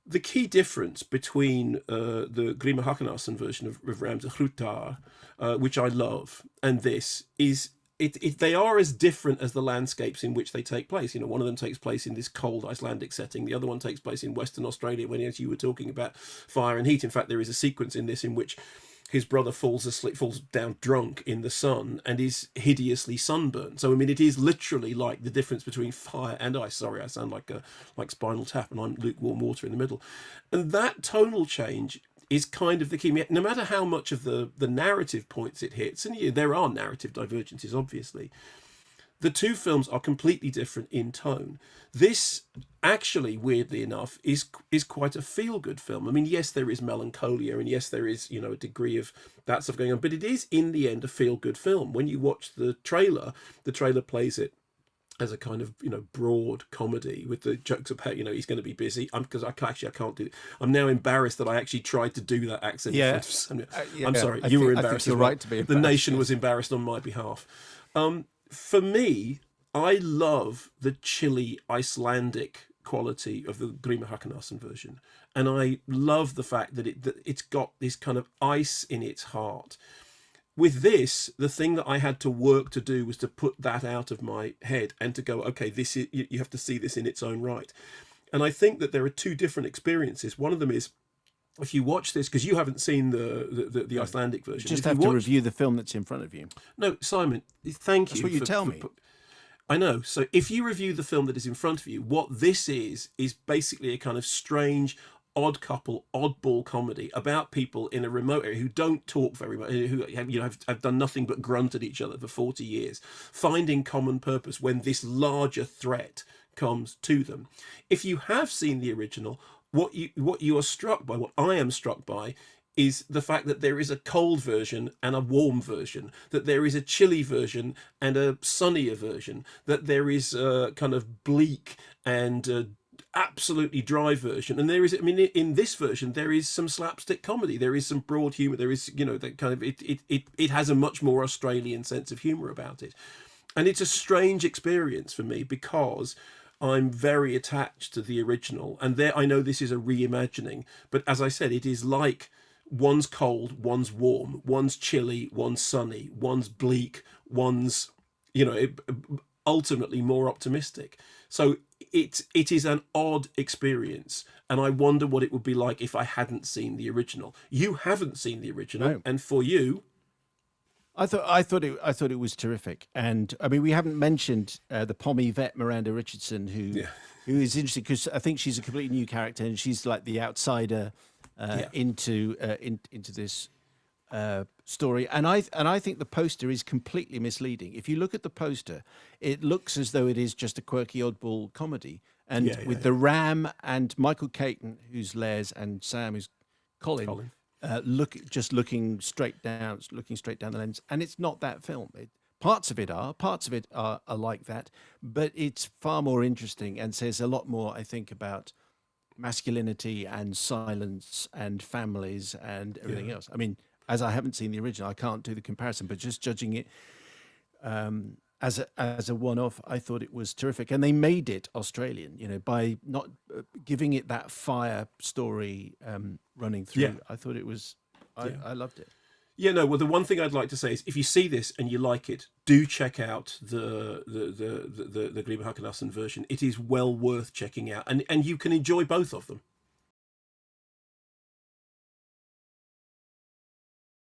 the key difference between the Grima Hakanason version of Rams Hrutar, which I love, and this is they are as different as the landscapes in which they take place. You know, one of them takes place in this cold Icelandic setting. The other one takes place in Western Australia, when, as you were talking about, fire and heat. In fact, there is a sequence in this in which his brother falls down drunk in the sun and is hideously sunburned. So I mean, it is literally like the difference between fire and ice. Sorry, I sound like Spinal Tap, and I'm lukewarm water in the middle. And that tonal change is kind of the key. No matter how much of the narrative points it hits, and yeah, there are narrative divergences, obviously, the two films are completely different in tone. This actually, weirdly enough, is quite a feel-good film. I mean, yes, there is melancholia, and yes, there is, you know, a degree of that stuff going on, but it is in the end a feel-good film. When you watch the trailer plays it as a kind of, you know, broad comedy with the jokes about, you know, he's going to be busy. Because I can't do it. I'm now embarrassed that I actually tried to do that accent. Yeah, in front of Samuel. yeah. I'm sorry, you were embarrassed. I think you're as well. right to be The embarrassed. nation was embarrassed on my behalf. For me, I love the chilly Icelandic quality of the Grima Hakanason version, and I love the fact that it's got this kind of ice in its heart. With this, the thing that I had to work to do was to put that out of my head and to go, okay, this is, you have to see this in its own right. And I think that there are two different experiences. One of them is, if you watch this, because you haven't seen the Icelandic version, You just if have you to watch, review the film that's in front of you. no, Simon, thank That's you. what you tell me. I know. So if you review the film that is in front of you, what this is basically a kind of strange, odd couple, oddball comedy about people in a remote area who don't talk very much, who have done nothing but grunt at each other for 40 years, finding common purpose when this larger threat comes to them. If you have seen the original, what you are struck by, what I am struck by, is the fact that there is a cold version and a warm version, that there is a chilly version and a sunnier version, that there is a kind of bleak and absolutely dry version, and there is, I mean, in this version there is some slapstick comedy, there is some broad humor, there is, you know, that kind of it has a much more Australian sense of humor about it, and it's a strange experience for me because I'm very attached to the original, and there, I know this is a reimagining, but as I said, it is like one's cold, one's warm, one's chilly, one's sunny, one's bleak, one's, you know, ultimately more optimistic. So it is an odd experience, and I wonder what it would be like if I hadn't seen the original. You haven't seen the original, No. and for you, I thought it was terrific, and I mean, we haven't mentioned the Pommy vet Miranda Richardson, who is interesting because I think she's a completely new character, and she's like the outsider into this story, and I think the poster is completely misleading. If you look at the poster, it looks as though it is just a quirky oddball comedy, and with the Ram and Michael Caton, who's Les, and Sam, who's Colin. Looking straight down the lens, and it's not that film. Parts of it are like that, but it's far more interesting and says a lot more, I think, about masculinity and silence and families and everything else. I mean, as I haven't seen the original, I can't do the comparison, but just judging it as a one-off, I thought it was terrific, and they made it Australian, you know, by not giving it that fire story running through. Yeah. I thought it was, I loved it. yeah, no. Well, the one thing I'd like to say is, if you see this and you like it, do check out the Grima Hakanason version. It is well worth checking out, and you can enjoy both of them.